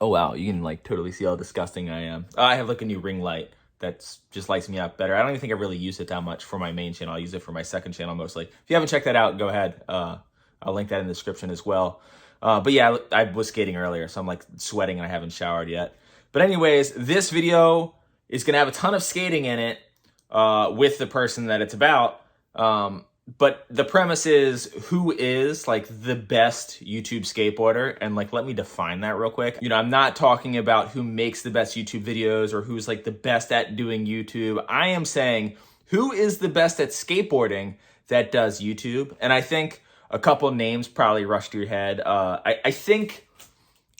Oh wow, you can like totally see how disgusting I am. I have like a new ring light that's just lights me up better. I don't even think I really use it that much for my main channel. I use it for my second channel mostly. If you haven't checked that out, go ahead. I'll link that in the description as well. But yeah, I was skating earlier, so I'm like sweating and I haven't showered yet. But anyways, this video is gonna have a ton of skating in it with the person that it's about. But the premise is, who is like the best YouTube skateboarder? And like, let me define that real quick. You know, I'm not talking about who makes the best YouTube videos or who's like the best at doing YouTube. I am saying, who is the best at skateboarding that does YouTube? And I think a couple names probably rush to your head. I think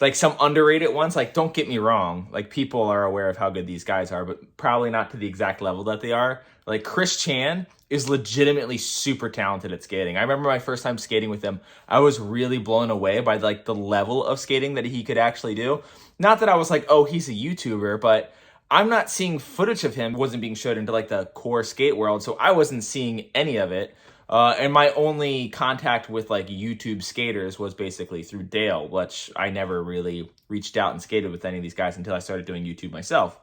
like some underrated ones, like don't get me wrong, like people are aware of how good these guys are, but probably not to the exact level that they are. Like Chris Chan is legitimately super talented at skating. I remember my first time skating with him, I was really blown away by like the level of skating that he could actually do. Not that I was like, oh, he's a YouTuber, but I'm not seeing footage of him. It wasn't being showed into like the core skate world, so I wasn't seeing any of it. And my only contact with like YouTube skaters was basically through Dale, which I never really reached out and skated with any of these guys until I started doing YouTube myself.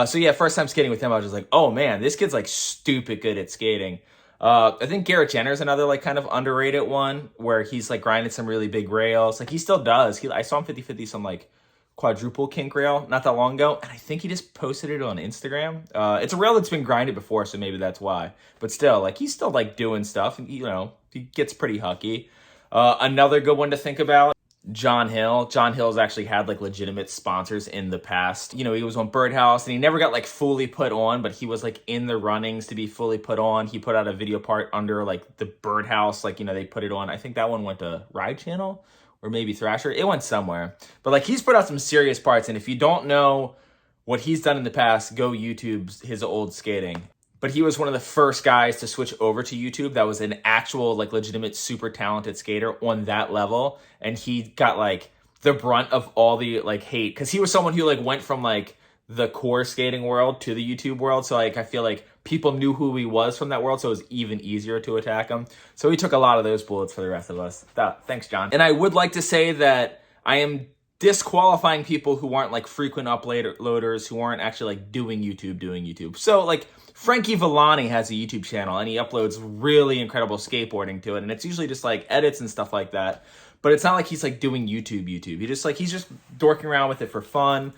So yeah, first time skating with him, I was just like, oh man, this kid's like stupid good at skating. I think Garrett Jenner's another like kind of underrated one where he's like grinding some really big rails. Like he still does. I saw him 50-50 some like quadruple kink rail not that long ago, and I think he just posted it on Instagram. It's a rail that's been grinded before, so maybe that's why. But still, like he's still like doing stuff, and you know, he gets pretty hucky. Another good one to think about, John Hill. John Hill's actually had like legitimate sponsors in the past. You know, he was on Birdhouse and he never got like fully put on, but he was like in the runnings to be fully put on. He put out a video part under like the Birdhouse, like, you know, they put it on. I think that one went to Ride Channel or maybe Thrasher. It went somewhere. But like he's put out some serious parts, and if you don't know what he's done in the past, go YouTube his old skating. But he was one of the first guys to switch over to YouTube that was an actual, like, legitimate, super talented skater on that level. And he got, like, the brunt of all the, like, hate. Because he was someone who, like, went from, like, the core skating world to the YouTube world. So, like, I feel like people knew who he was from that world, so it was even easier to attack him. So he took a lot of those bullets for the rest of us. Thanks, John. And I would like to say that I am disqualifying people who aren't like frequent uploaders, who aren't actually like doing YouTube. So like Frankie Villani has a YouTube channel and he uploads really incredible skateboarding to it, and it's usually just like edits and stuff like that. But it's not like he's like doing YouTube. He's just dorking around with it for fun.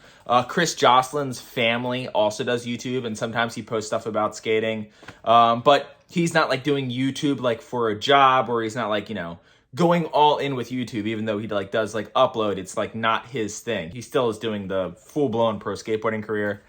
Chris Jocelyn's family also does YouTube, and sometimes he posts stuff about skating. But he's not like doing YouTube like for a job, or he's not like, you know, going all in with YouTube, even though he like does like upload. It's like not his thing. He still is doing the full-blown pro skateboarding career.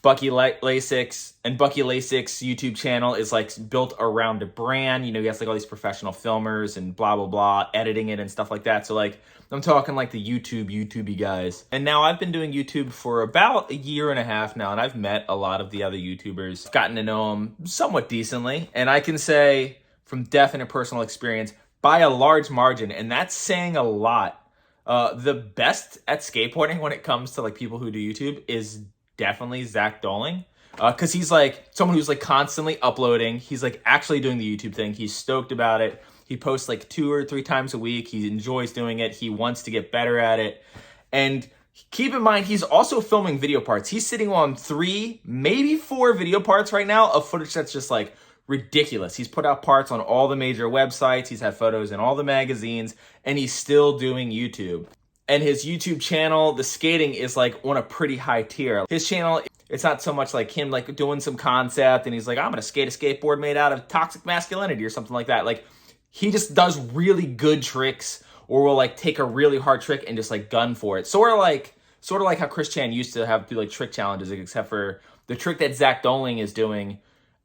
Bucky Lasix YouTube channel is like built around a brand. You know, he has like all these professional filmers and blah, blah, blah, editing it and stuff like that. So like, I'm talking like the YouTubey guys. And now I've been doing YouTube for about a year and a half now, and I've met a lot of the other YouTubers, gotten to know them somewhat decently. And I can say from definite personal experience, by a large margin, and that's saying a lot, the best at skateboarding when it comes to like people who do YouTube is definitely Zach Doling. Because he's like someone who's like constantly uploading. He's like actually doing the YouTube thing. He's stoked about it. He posts like 2 or 3 times a week. He enjoys doing it. He wants to get better at it. And keep in mind, he's also filming video parts. He's sitting on 3, maybe 4 video parts right now of footage that's just like ridiculous. He's put out parts on all the major websites. He's had photos in all the magazines, and he's still doing YouTube. And his YouTube channel, the skating is like on a pretty high tier. His channel, it's not so much like him like doing some concept and he's like, I'm gonna skate a skateboard made out of toxic masculinity or something like that. Like he just does really good tricks, or will like take a really hard trick and just like gun for it. Sort of like how Chris Chan used to have to do like trick challenges, except for the trick that Zach Doling is doing.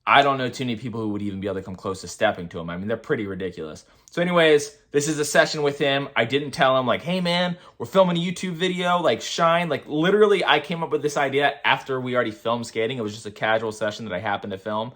I don't know too many people who would even be able to come close to stepping to him. I mean, they're pretty ridiculous. So anyways, this is a session with him. I didn't tell him like, hey man, we're filming a YouTube video, like shine. Like literally I came up with this idea after we already filmed skating. It was just a casual session that I happened to film.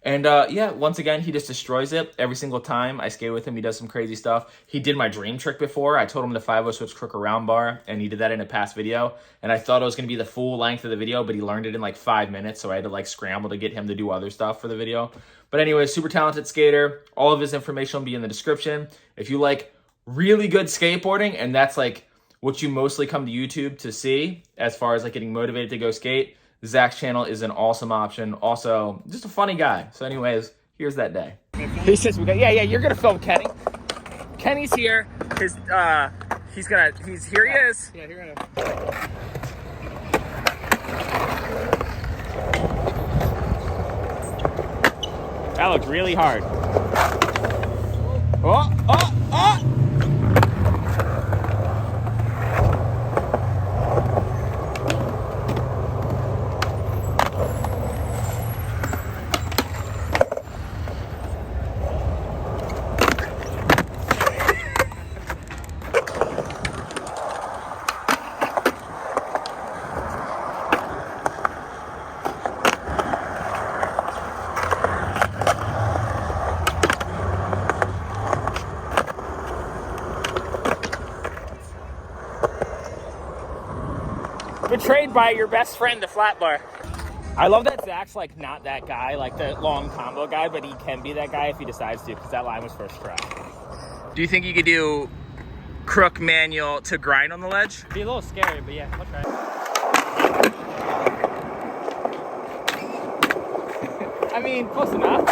And yeah, once again, he just destroys it every single time I skate with him. He does some crazy stuff. He did my dream trick before. I told him to 5-0 switch crook around bar, and he did that in a past video. And I thought it was going to be the full length of the video, but he learned it in like 5 minutes, so I had to like scramble to get him to do other stuff for the video. But anyway, super talented skater. All of his information will be in the description. If you like really good skateboarding, and that's like what you mostly come to YouTube to see as far as like getting motivated to go skate, Zach's channel is an awesome option. Also, just a funny guy. So anyways, here's that day. He says, yeah, you're gonna film Kenny. Kenny's here. He's here he is. Yeah, you're gonna. That looked really hard. Oh! Betrayed by your best friend, the flat bar. I love that Zach's like not that guy, like the long combo guy, but he can be that guy if he decides to, because that line was first try. Do you think you could do crook manual to grind on the ledge? Be a little scary, but yeah, I'll try. I mean, close enough.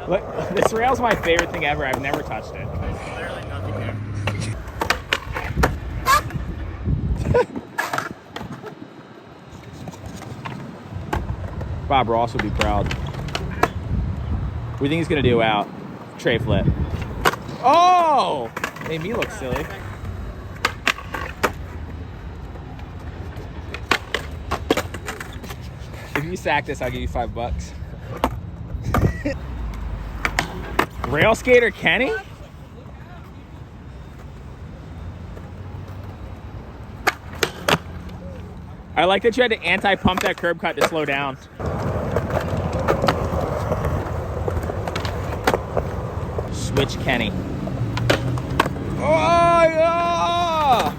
Look, this rail's my favorite thing ever. I've never touched it. There's literally nothing there. Bob Ross would be proud. What do you think he's gonna do out? Tray flip. Oh! Made me look silly. If you sack this, I'll give you $5. Rail skater Kenny? I like that you had to anti-pump that curb cut to slow down. Switch Kenny. Oh, yeah!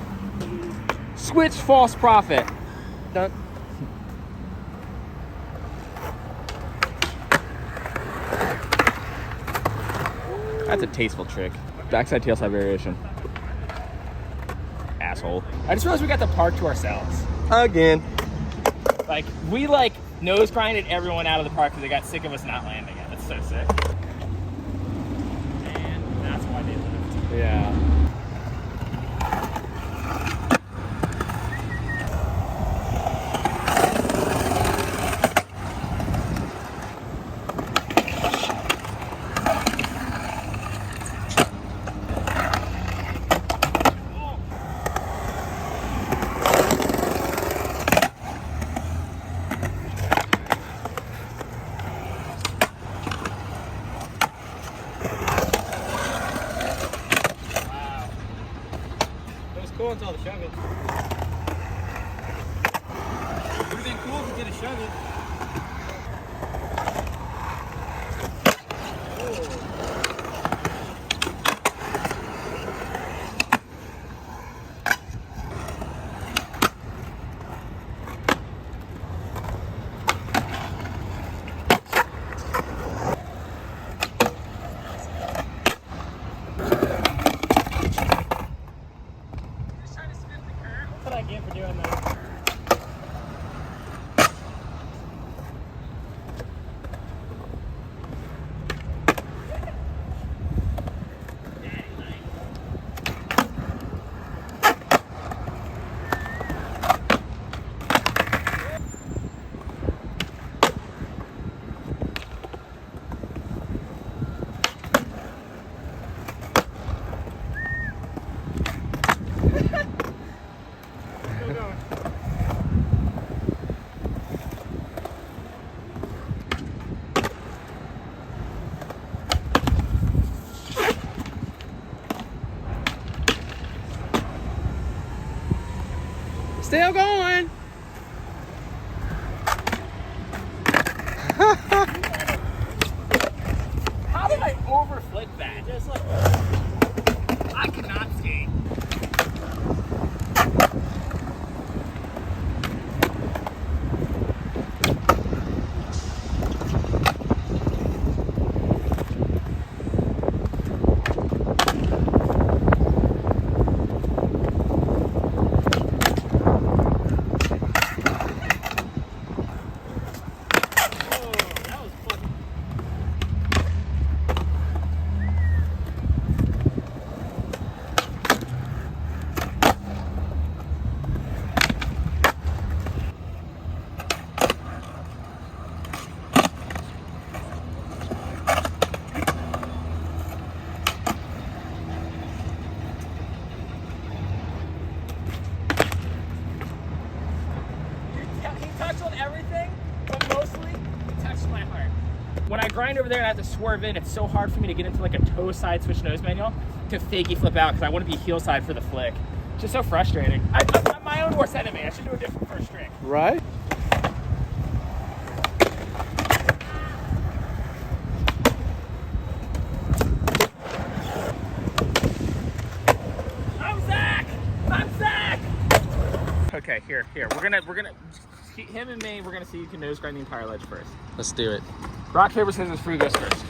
Switch false prophet. Done. That's a tasteful trick. Backside tailside variation. Asshole. I just realized we got the park to ourselves. Again. Like, we like nose grinded everyone out of the park because they got sick of us not landing it. That's so sick. And that's why they lived. Yeah. Cool until the shove it. Would have been cool if you did a shove it. What I get for doing that. Still going. How did I overflip that? Just like, I cannot skate. grind over there and I have to swerve in. It's so hard for me to get into like a toe side switch nose manual to fakey flip out because I want to be heel side for the flick. It's just so frustrating. I'm my own worst enemy. I should do a different first trick. Right? I'm Zach. Okay, here. We're gonna him and me. We're gonna see who can nose grind the entire ledge first. Let's do it. Rock, paper, scissors. Free goes first.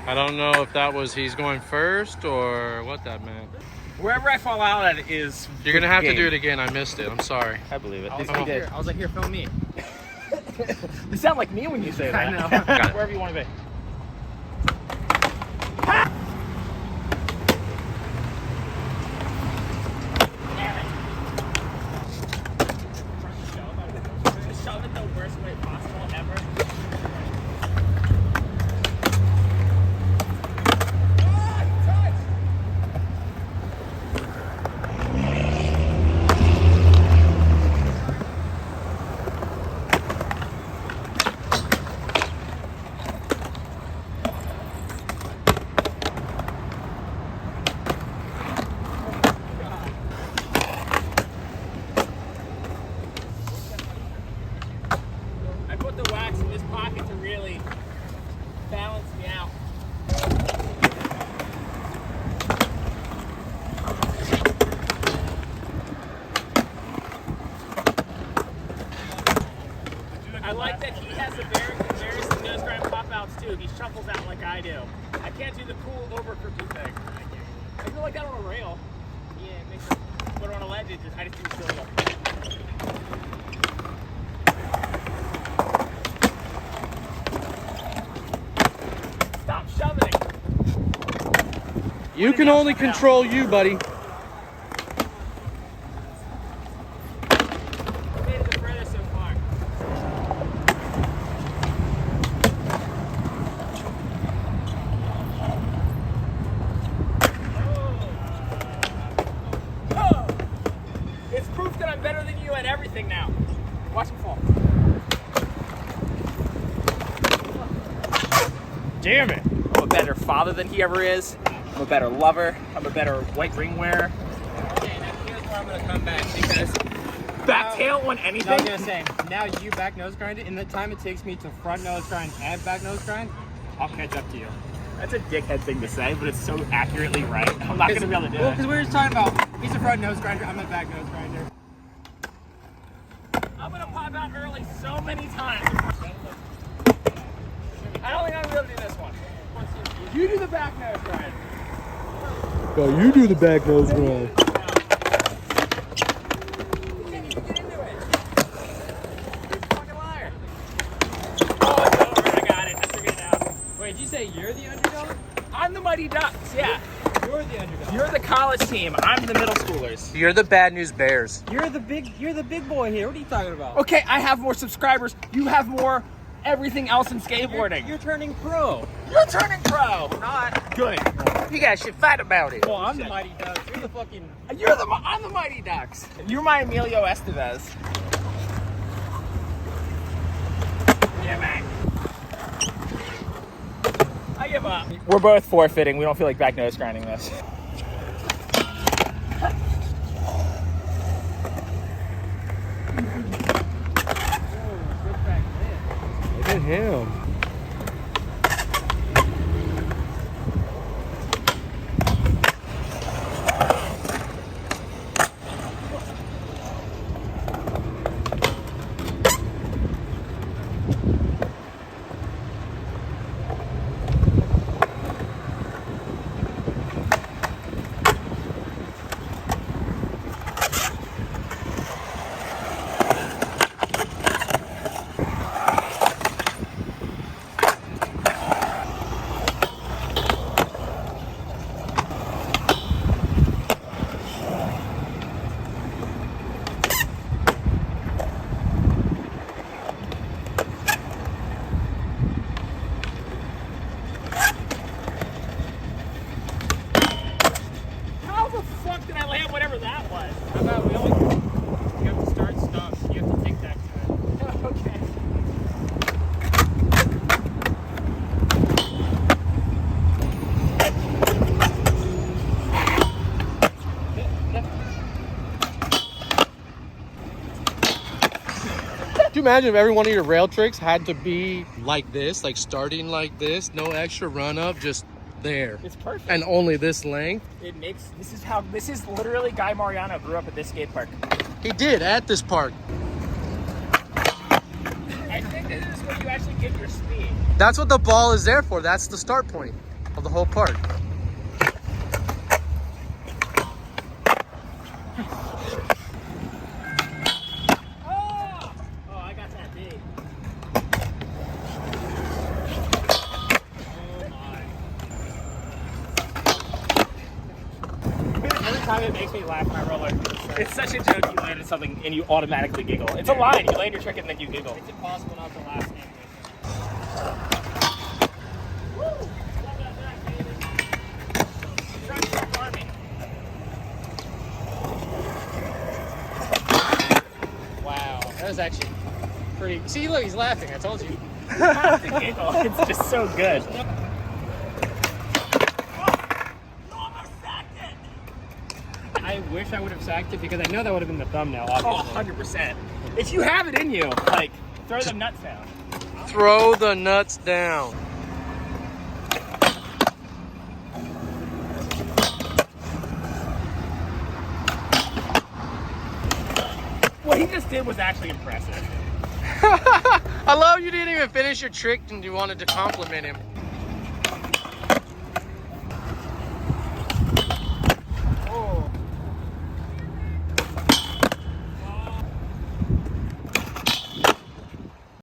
I don't know if that was he's going first or what that meant. Wherever I fall out at is. You're gonna have to do it again. I missed it. I'm sorry. I believe it. I was like, here, film me. You sound like me when you say that. I know. Wherever you want to be. Shove it the worst way possible ever. I put the wax in this pocket to really balance me out. I like that he has embarrassing nose grind pop outs too. He shuffles out like I do. I can't do the cool over crooked thing. I feel like that on a rail. Yeah, it makes sense. But on a ledge, I just do silly. Stop shoving. You can only control you, buddy. Made it the furthest so far. Oh. It's proof that I'm better than you at everything now. Watch him fall. Damn it. I'm a better father than he ever is. I'm a better lover. I'm a better white ring wearer. Okay, now here's where I'm gonna come back because Back tail on I was anything? gonna say, now you back nose grind it, in the time it takes me to front nose grind and back nose grind, I'll catch up to you. That's a dickhead thing to say, but it's so accurately right. I'm not gonna be able to do Well, it. because we were just talking about, he's a front nose grinder, I'm a back nose grinder. I'm gonna pop out early so many times. I don't think I'm gonna be able to do this one. You do the back nose grind. Go, you do the back nose grind. You can't even get into it. You're a fucking liar. Oh, it's over. I got it. I figured it out. Wait, did you say you're the underdog? I'm the Mighty Ducks, yeah. You're the underdog. You're the college team. I'm the middle schoolers. You're the bad news bears. You're the big boy here. What are you talking about? Okay, I have more subscribers. You have more everything else in skateboarding. You're turning pro. You're turning pro. Not. Good. You guys should fight about it. Well, I'm the mighty ducks. You're the fucking. I'm the Mighty Ducks. You're my Emilio Estevez. Yeah, man. I give up. We're both forfeiting. We don't feel like back nose grinding this. Look at him. you imagine if every one of your rail tricks had to be like this, like starting like this, no extra run up, just there. It's perfect. And only this length. It makes, this is literally Guy Mariano grew up at this skate park. He did at this park. I think this is where you actually get your speed. That's what the ball is there for. That's the start point of the whole park. Oh, I got that big. Every time it makes me laugh when I roll over. It's such a joke. You landed something and you automatically giggle. It's a line. You land your trick and then you giggle. It's impossible not to laugh. Woo! Love that back, baby. Try to stop farming. Wow, that was actually pretty. See, look, he's laughing. I told you. You have to giggle. It's just so good. I wish I would have sacked it because I know that would have been the thumbnail, obviously. 100%. If you have it in you, like, throw the nuts down. Throw the nuts down. What he just did was actually impressive. I love you didn't even finish your trick and you wanted to compliment him.